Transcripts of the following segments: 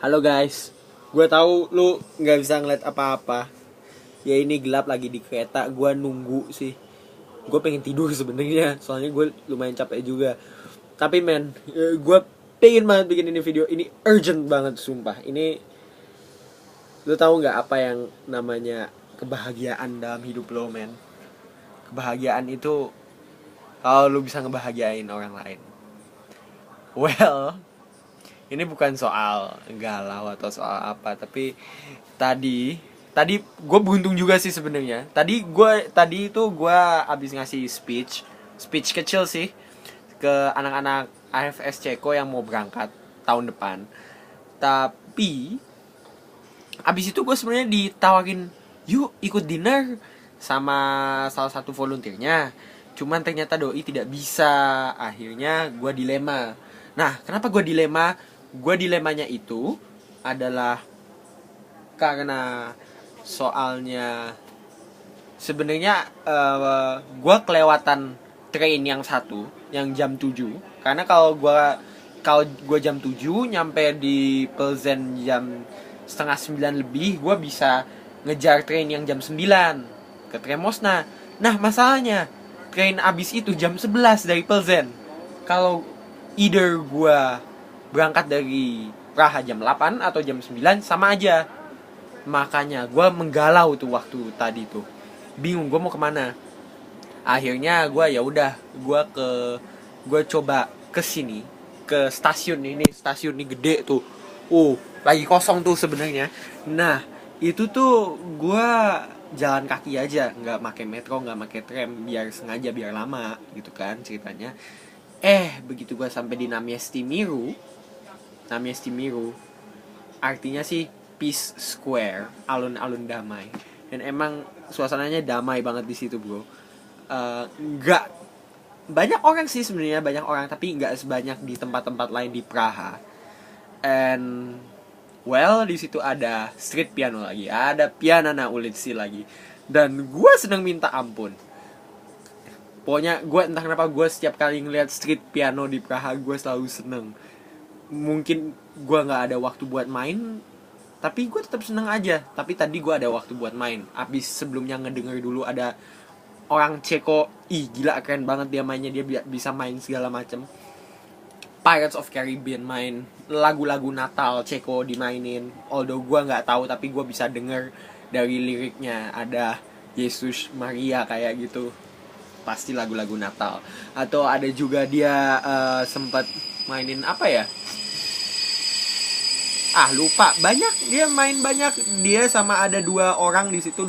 Halo guys, gue tahu lu nggak bisa ngeliat apa-apa. Ya ini gelap lagi di kereta, gue nunggu sih. Gue pengen tidur sebenarnya, soalnya gue lumayan capek juga. Tapi men, gue pengen banget bikin ini video. Ini urgent banget sumpah. Ini lu tahu nggak apa yang namanya kebahagiaan dalam hidup lo men? Kebahagiaan itu kalau lu bisa ngebahagiain orang lain. Well, ini bukan soal galau atau soal apa, tapi tadi tadi gue beruntung juga sih sebenarnya. Tadi itu gue abis ngasih speech kecil sih ke anak-anak AFS Ceko yang mau berangkat tahun depan. Tapi abis itu gue sebenarnya ditawarin, yuk ikut dinner sama salah satu volunteernya. Cuman ternyata doi tidak bisa. Akhirnya gue dilema. Nah, kenapa gue dilema? Gue dilemanya itu adalah karena soalnya sebenarnya gue kelewatan train yang satu yang jam 7. Karena kalau gue jam 7 nyampe di Plzen jam setengah 9 lebih, gue bisa ngejar train yang jam 9 ke Tremosna. Nah masalahnya train abis itu jam 11 dari Plzen. Kalau either gue berangkat dari Praha jam 8 atau jam 9 sama aja. Makanya gue menggalau tuh waktu tadi tuh, bingung gue mau kemana. Akhirnya gue coba ke sini, ke stasiun ini gede tuh. Lagi kosong tuh sebenarnya. Nah itu tuh gue jalan kaki aja, nggak pakai metro, nggak pakai tram, biar lama gitu kan ceritanya. Begitu gue sampai di Namiestimiru, artinya sih Peace Square, alun-alun damai. Dan emang suasananya damai banget di situ, bro. Nggak banyak orang sih sebenarnya, banyak orang, tapi nggak sebanyak di tempat-tempat lain di Praha. And well, di situ ada street piano lagi, ada Piana na ulici lagi. Dan gue seneng minta ampun. Pokoknya gue entah kenapa gue setiap kali ngeliat street piano di Praha gue selalu seneng. Mungkin gue nggak ada waktu buat main, tapi gue tetap seneng aja. Tapi tadi gue ada waktu buat main. Abis sebelumnya ngedenger dulu ada orang Ceko, gila keren banget dia mainnya, dia bisa main segala macem. Pirates of Caribbean main, lagu-lagu Natal Ceko dimainin. Although gue nggak tahu, tapi gue bisa denger dari liriknya ada Yesus Maria kayak gitu. Pasti lagu-lagu Natal. Atau ada juga dia sempat mainin apa ya? Lupa. Banyak, dia main banyak. Dia sama ada dua orang di situ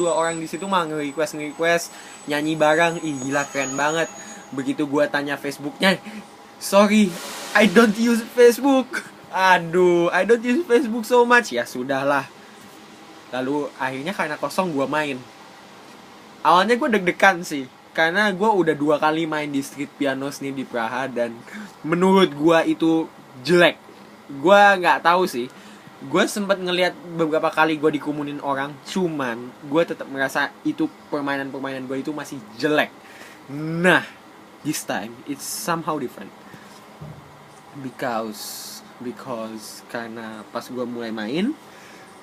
mah nge-request nyanyi bareng. Gila keren banget. Begitu gua tanya Facebooknya, sorry, I don't use Facebook. Aduh, I don't use Facebook so much. Ya sudahlah. Lalu akhirnya karena kosong gua main. Awalnya gue deg-degan sih, karena gue udah 2 kali main di street pianos nih di Praha, dan menurut gue itu jelek. Gue nggak tahu sih. Gue sempat ngelihat beberapa kali gue dikumunin orang, cuman gue tetap merasa itu permainan gue itu masih jelek. Nah, this time it's somehow different. Because karena pas gue mulai main,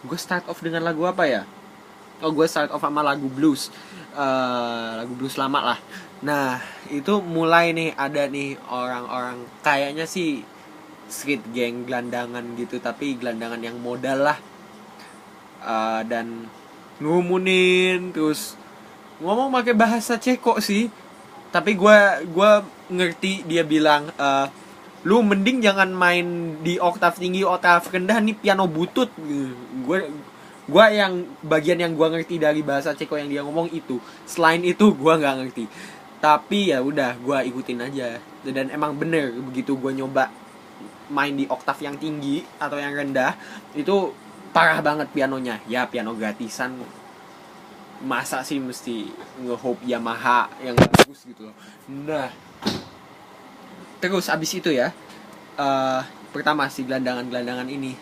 gue start off dengan lagu apa ya? Gue start off sama lagu blues, lagu blues lama lah. Nah itu mulai nih ada nih orang-orang, kayaknya sih street gang gelandangan gitu, tapi gelandangan yang modal lah. Dan ngumunin terus ngomong pakai bahasa Ceko sih, tapi gue ngerti dia bilang, lu mending jangan main di oktav tinggi, oktav rendah, nih piano butut. Gue yang bagian yang gue ngerti dari bahasa Ceko yang dia ngomong itu. Selain itu gue nggak ngerti. Tapi ya udah, gue ikutin aja. Dan emang bener, begitu gue nyoba main di oktav yang tinggi atau yang rendah, itu parah banget pianonya. Ya piano gratisan, masa sih mesti nge-hope Yamaha yang bagus gitu loh. Nah terus abis itu ya, pertama si gelandangan ini,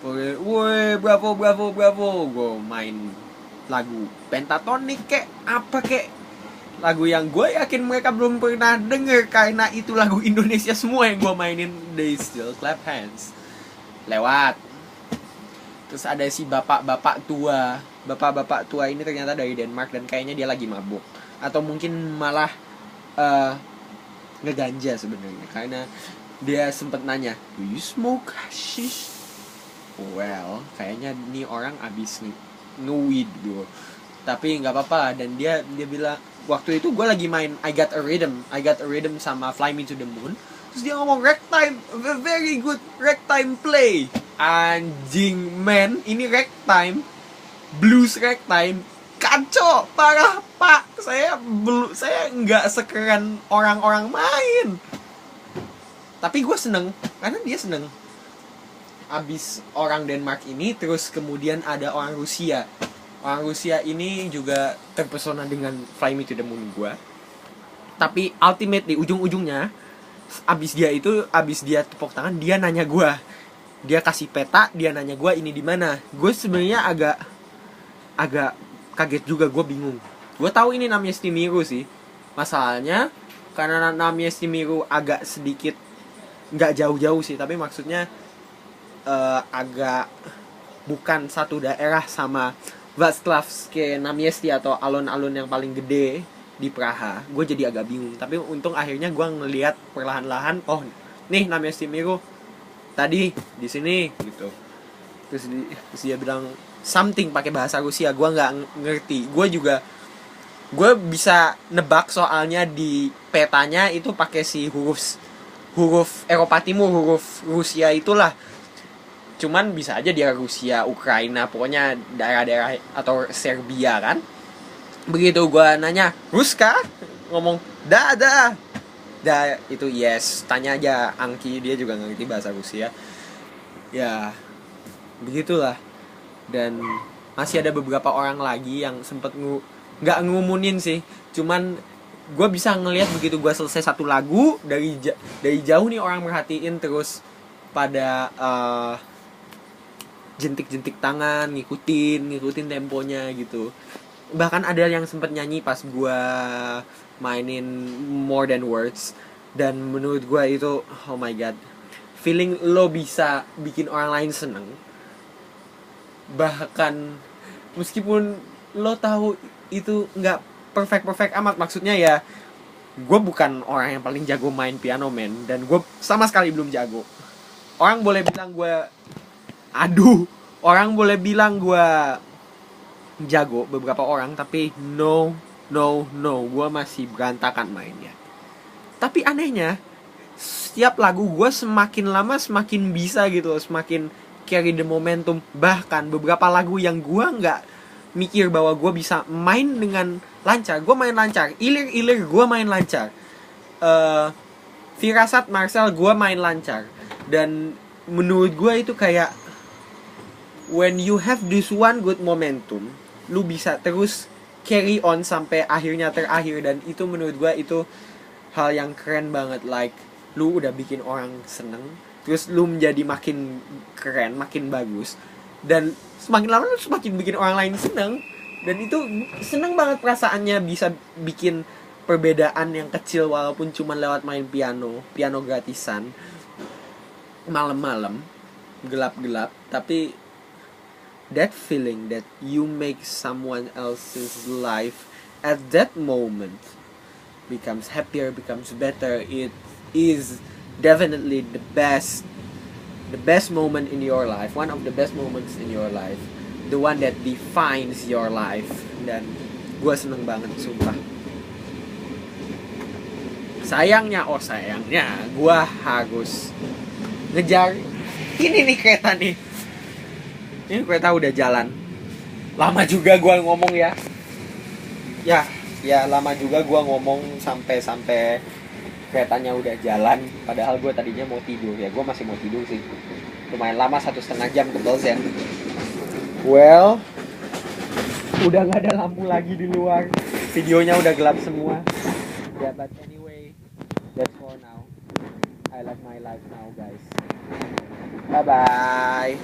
woi bravo, gue main lagu Pentatonix kek apa kek, lagu yang gue yakin mereka belum pernah denger, karena itu lagu Indonesia semua yang gue mainin. They still clap hands. Lewat. Terus ada si bapak-bapak tua ini ternyata dari Denmark dan kayaknya dia lagi mabuk atau mungkin malah ngeganja sebenarnya, karena dia sempet nanya, "Do you smoke hashish?" Well, kayaknya nih orang abis nge-weed bro. Tapi nggak apa-apa, dan dia bilang waktu itu gue lagi main I Got a Rhythm sama Fly Me to the Moon. Terus dia ngomong ragtime, very good ragtime play. Anjing man, ini ragtime, blues ragtime, kacau parah pak. Saya nggak sekeren orang-orang main. Tapi gue seneng karena dia seneng. Abis orang Denmark ini, terus kemudian ada orang Rusia. Orang Rusia ini juga terpesona dengan Fly Me to the Moon gue. Tapi ultimately ujung-ujungnya abis dia tepuk tangan, dia nanya gue, dia kasih peta, dia nanya gue ini di mana. Gue sebenarnya agak kaget juga, gue bingung. Gue tahu ini namanya Stimiru sih. Masalahnya karena namanya Stimiru agak sedikit nggak jauh-jauh sih, tapi maksudnya agak bukan satu daerah sama Václavské náměstí atau alun-alun yang paling gede di Praha. Gue jadi agak bingung, tapi untung akhirnya gue ngelihat perlahan-lahan, oh nih namanya Stimiru tadi di sini gitu. Terus dia bilang something pakai bahasa Rusia, gue nggak ngerti. Gue bisa nebak soalnya di petanya itu pakai si huruf Eropa Timur, huruf Rusia itulah. Cuman bisa aja dia Rusia, Ukraina, pokoknya daerah-daerah atau Serbia kan. Begitu gue nanya, Ruska? Ngomong, dah itu yes. Tanya aja Angki, dia juga ngerti bahasa Rusia. Ya, begitulah. Dan masih ada beberapa orang lagi yang sempet nggak ngumumin sih. Cuman gue bisa ngelihat begitu gue selesai satu lagu, dari jauh nih orang merhatiin, terus pada jentik-jentik tangan, ngikutin temponya gitu. Bahkan ada yang sempet nyanyi pas gue mainin More Than Words, dan menurut gue itu oh my god, feeling lo bisa bikin orang lain seneng, bahkan meskipun lo tahu itu nggak perfect amat. Maksudnya ya, gue bukan orang yang paling jago main piano men, dan gue sama sekali belum jago. Orang boleh bilang gue jago, beberapa orang, tapi no, gue masih berantakan mainnya. Tapi anehnya, setiap lagu gue semakin lama semakin bisa gitu loh, semakin carry the momentum. Bahkan beberapa lagu yang gue nggak mikir bahwa gue bisa main dengan lancar, gue main lancar. Ilir gue main lancar. Firasat Marcel gue main lancar. Dan menurut gue itu kayak, when you have this one good momentum, lu bisa terus carry on sampai terakhir. Dan itu menurut gue itu hal yang keren banget. Like, lu udah bikin orang seneng, terus lu menjadi makin keren, makin bagus, dan semakin lama lu semakin bikin orang lain seneng. Dan itu seneng banget perasaannya, bisa bikin perbedaan yang kecil walaupun cuma lewat main piano gratisan malam-malam gelap-gelap. Tapi that feeling that you make someone else's life at that moment becomes happier, becomes better, it is definitely the best moment in your life, one of the best moments in your life, the one that defines your life. Dan gue seneng banget sumpah. Sayangnya gue harus ngejar ini nih kereta nih. Ini kereta udah jalan. Lama juga gue ngomong ya. Ya lama juga gue ngomong sampai keretanya udah jalan. Padahal gue tadinya mau tidur ya. Gue masih mau tidur sih. Lumayan lama, 1,5 jam ke Belzen. Well, udah gak ada lampu lagi di luar. Videonya udah gelap semua. Yeah, but anyway, that's for now. I like my life now, guys. Bye-bye.